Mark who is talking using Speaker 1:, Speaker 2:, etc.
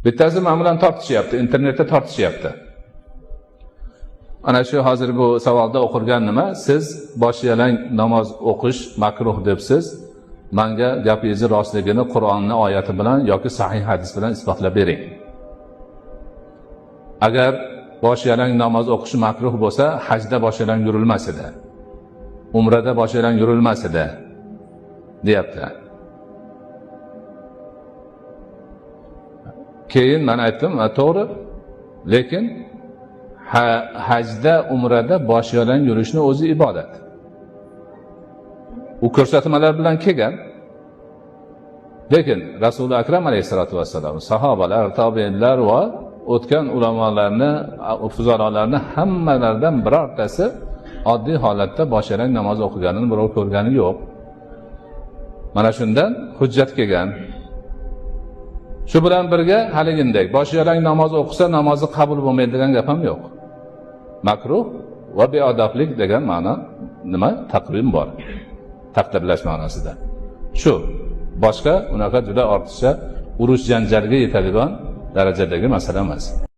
Speaker 1: Bittasi men bilan tortishyapti, internetda tortishyapti. Ana shu hozir bu savolda o'qilgan nima? Siz bosh yalang namoz o'qish makruh debsiz. Menga gapingizni rostligini Qur'onning oyati bilan yoki sahih hadis bilan isbotlab bering. Agar bosh yalang namoz o'qish makruh bo'lsa, hajda bosh yalang yurilmas edi. Umrada bosh yalang yurilmas edi, deyapti. Keyin men aytdim, to'g'ri, lekin hajda, umrada bosh yalang yurishni o'zi ibodat. U ko'rsatmalar bilan kelgan. Lekin Rasululloh akram alayhisolatu vassalam, sahobalar, tobiinlar va o'tgan ulamolarni, fuqarolarni hammalaridan birortasi oddiy holatda bosh yalang namoz o'qiganini birov ko'rgani yo'q. Mana shundan hujjat kelgan. Shu bilan birga haligindek bosh yalang namoz o'qisa namozi qabul bo'lmaydi degan gap ham yo'q. Makruh va beodoblik degan ma'no nima? Taqrim bor. Taqdirlash ma'nosida. Shu boshqa unaqa juda ortiqcha urush janjalga yetadigan darajadagi masala emas.